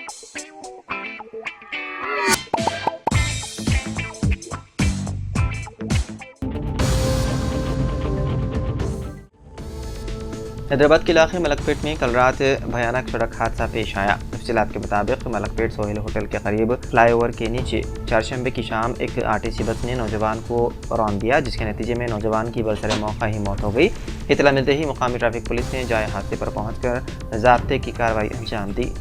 हैदराबाद के इलाके मलकपेट में कल रात भयानक सड़क हादसा पेश आया। तफसीलात के मुताबिक मलकपेट सोहेल होटल के करीब फ्लाईओवर के नीचे चारशंबे की शाम एक आरटीसी बस ने नौजवान को रौंद दिया, जिसके नतीजे में नौजवान की बरसरे मौका ही मौत हो गई। इतला मिलते ही मुकामी ट्रैफिक पुलिस ने जाए हादसे पर पहुंचकर ज़ाब्ते की कार्रवाई अंजाम दी।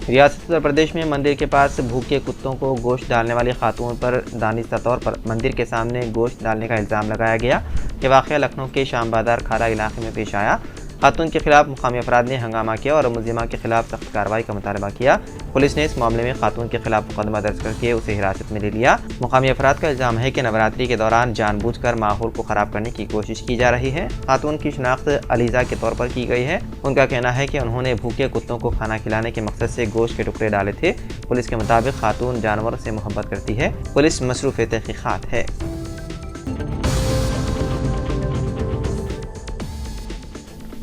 रियासत उत्तर प्रदेश में मंदिर के पास भूखे कुत्तों को गोश्त डालने वाली खातून पर दानिस्ता तौर पर मंदिर के सामने गोश्त डालने का इल्ज़ाम लगाया गया। यह वाक़या लखनऊ के शाम बाजार खारा इलाके में पेश आया। खातून के खिलाफ मुकामी अफराद ने हंगामा किया और मुलजिमा के खिलाफ सख्त कार्रवाई का मुतालबा किया। पुलिस ने इस मामले में खातून के खिलाफ मुकदमा दर्ज करके उसे हिरासत में ले लिया। मुकामी अफराद का इल्ज़ाम है कि नवरात्रि के दौरान जानबूझकर माहौल को ख़राब करने की कोशिश की जा रही है। खातून की शनाख्त अलीज़ा के तौर पर की गई है। उनका कहना है कि उन्होंने भूखे कुत्तों को खाना खिलाने के मकसद से गोश्त के टुकड़े डाले थे। पुलिस के मुताबिक खातून जानवरों से मोहब्बत करती है। पुलिस मसरूफ़ तहक़ीक़ात है।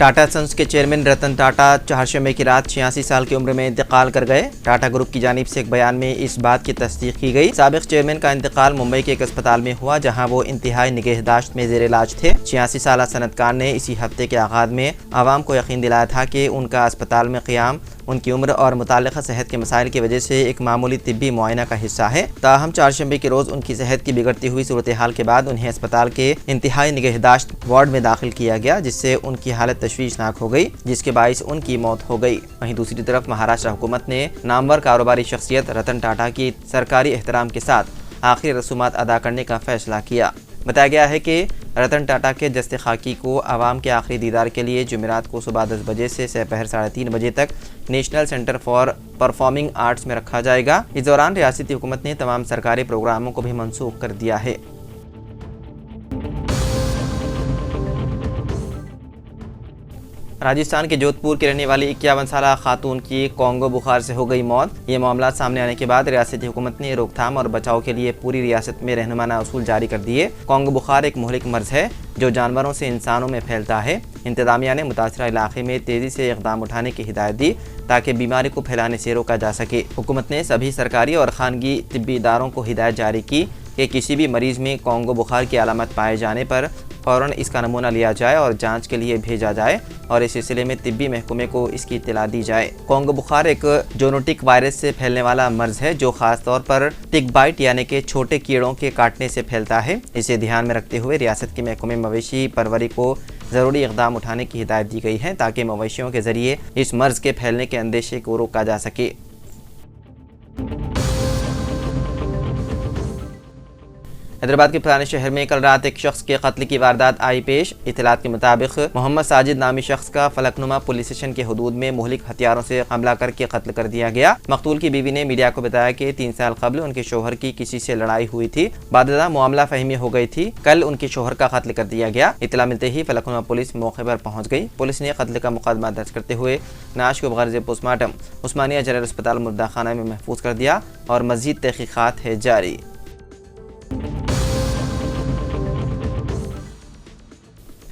टाटा सन्स के चेयरमैन रतन टाटा चारशंबे की रात 86 साल की उम्र में इंतकाल कर गए। टाटा ग्रुप की जानिब से एक बयान में इस बात की तस्दीक की गई। साबिक चेयरमैन का इंतकाल मुंबई के एक अस्पताल में हुआ, जहां वो इंतहाई निगहदाश्त में ज़ेर इलाज थे। 86 साल सनतकार ने इसी हफ्ते के आगाज में आवाम को यकीन दिलाया था कि उनका अस्पताल में क़याम उनकी उम्र और मुताल्लिक़ा सेहत के मसाइल की वजह से एक मामूली तिब्बी मुआयना का हिस्सा है। ताहम चारशंबे के रोज़ उनकी सेहत की बिगड़ती हुई सूरत हाल के बाद उन्हें अस्पताल के इंतहाई निगहदाश्त वार्ड में दाखिल किया गया, जिससे उनकी हालत तशवीशनाक हो गई, जिसके बाइस उनकी मौत हो गई। वहीं दूसरी तरफ महाराष्ट्र हुकूमत ने नामवर कारोबारी शख्सियत रतन टाटा की सरकारी एहतराम के साथ आखिरी रसूमात अदा करने का फैसला किया। बताया गया है कि रतन टाटा के जस्ते खाकी को आवाम के आखिरी दीदार के लिए जुमेरात को सुबह 10 बजे से दोपहर 3:30 बजे तक national centre for performing arts में रखा जाएगा। इस दौरान रियासती हुकूमत ने तमाम सरकारी प्रोग्रामों को भी मनसूख कर दिया है। राजस्थान के जोधपुर की रहने वाली 51 साल खातून की कोंगो बुखार से हो गई मौत। ये मामला सामने आने के बाद रियासती हुकूमत ने रोकथाम और बचाव के लिए पूरी रियासत में रहनुमाना उसूल जारी कर दिए। कोंगो बुखार एक मुहलिक मर्ज है जो जानवरों से इंसानों में फैलता है। इंतजामिया ने मुतासरा इलाके में तेज़ी से इक़दाम उठाने की हिदायत दी ताकि बीमारी को फैलाने से रोका जा सके। हुकूमत ने सभी सरकारी और खानगी तिब्बी इदारों को हिदायत जारी की कि किसी भी मरीज़ में कोंगो बुखार की अलामत पाए जाने पर फ़ौरन इसका नमूना लिया जाए और जांच के लिए भेजा जाए और इस सिलसिले में तिब्बी महकमे को इसकी इत्तला दी जाए। कोंगो बुखार एक जोनोटिक वायरस से फैलने वाला मर्ज है जो ख़ास तौर पर टिक बाइट यानी कि छोटे कीड़ों के काटने से फैलता है। इसे ध्यान में रखते हुए रियासत के महकमे मवेशी परवरी को ज़रूरी इक़दाम उठाने की हिदायत दी गई है ताकि मवेशियों के ज़रिए इस मर्ज़ के फैलने के अंदेशे को रोका जा सके। हैदराबाद के पुराने शहर में कल रात एक शख्स के कत्ल की वारदात आई पेश। इतलात के मुताबिक मोहम्मद साजिद नामी शख्स का फलकनुमा पुलिस स्टेशन के हदूद में मुहलिक हथियारों से हमला करके कत्ल कर दिया गया। मकतूल की बीवी ने मीडिया को बताया कि 3 साल कबल उनके शोहर की किसी से लड़ाई हुई थी। बाददा मामला फहमी हो गई थी। कल उनके शोहर का कत्ल कर दिया गया। इतला मिलते ही फलकनुमा पुलिस मौके पर पहुंच गई। पुलिस ने कत्ल का मुकदमा दर्ज करते हुए नाश को बगैर पोस्टमार्टम उस्मानिया जनरल अस्पताल मुर्दा खाना में महफूज कर दिया और मज़ीद तहक़ीक़ात है जारी।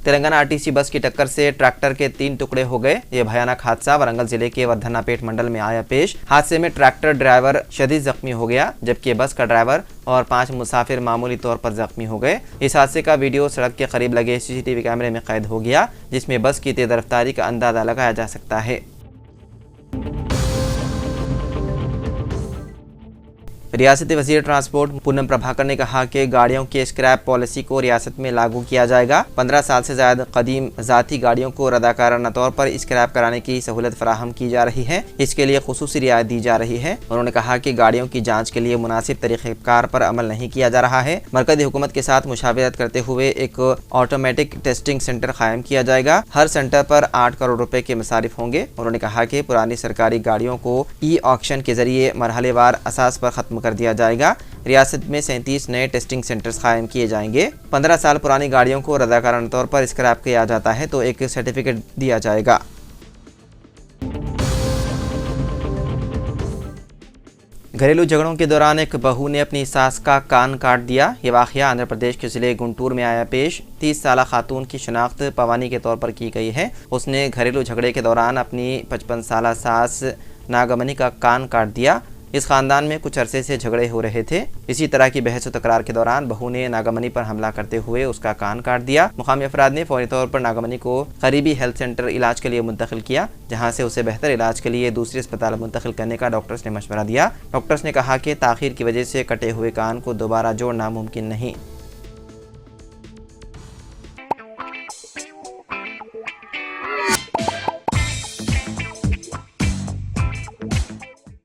तेलंगाना आरटीसी बस की टक्कर से ट्रैक्टर के 3 टुकड़े हो गए। यह भयानक हादसा वरंगल जिले के वर्धन्नापेट मंडल में आया पेश। हादसे में ट्रैक्टर ड्राइवर शदीद जख्मी हो गया, जबकि बस का ड्राइवर और 5 मुसाफिर मामूली तौर पर जख्मी हो गए। इस हादसे का वीडियो सड़क के करीब लगे CCTV कैमरे में कैद हो गया, जिसमें बस की तेज रफ्तारी का अंदाजा लगाया जा सकता है। रियासती वज़ीर ट्रांसपोर्ट पूनम प्रभाकर ने कहा कि गाड़ियों की स्क्रैप पॉलिसी को रियासत में लागू किया जाएगा। 15 साल से ज़्यादा कदीम ज़ाती गाड़ियों को रदाकाराना तौर पर स्क्रैप कराने की सहूलत फराहम की जा रही है। इसके लिए खुसूसी रियायत दी जा रही है। उन्होंने कहा कि गाड़ियों की जाँच के लिए मुनासिब तरीक़ेकार पर अमल नहीं किया जा रहा है। मरकज़ी हुकूमत के साथ मुशावरत करते हुए एक ऑटोमेटिक टेस्टिंग सेंटर कायम किया जाएगा। हर सेंटर पर 8 करोड़ रुपए के मसारिफ होंगे। उन्होंने कहा कि पुरानी सरकारी गाड़ियों को ई-ऑक्शन के जरिए मरहलेवार असास पर ख़त्म कर दिया जाएगा। रियासत में 37 नए टेस्टिंग सेंटर्स कायम किए जाएंगे। 15 साल पुरानी गाड़ियों को रज़ाकाराना तौर पर स्क्रैप किया जाता है तो एक सर्टिफिकेट दिया जाएगा। घरेलू झगड़ों के दौरान एक बहू ने अपनी सास का कान काट दिया। ये वाक़या आंध्र प्रदेश के ज़िले गुंटूर में आया पेश। 30 साला खातून की शनाख्त पवानी के तौर पर की गई है। उसने घरेलू झगड़े के दौरान अपनी 55 साला सास नागमनी का कान काट दिया। इस ख़ानदान में कुछ अरसे से झगड़े हो रहे थे। इसी तरह की बहस व तकरार के दौरान बहू ने नागमनी पर हमला करते हुए उसका कान काट दिया। मुकामी अफराद ने फौरी तौर पर नागमनी को करीबी हेल्थ सेंटर इलाज के लिए मुंतकिल किया, जहां से उसे बेहतर इलाज के लिए दूसरे अस्पताल मुंतकिल करने का डॉक्टर्स ने मशवरा दिया। डॉक्टर्स ने कहा कि ताख़ीर की वजह से कटे हुए कान को दोबारा जोड़ना मुमकिन नहीं।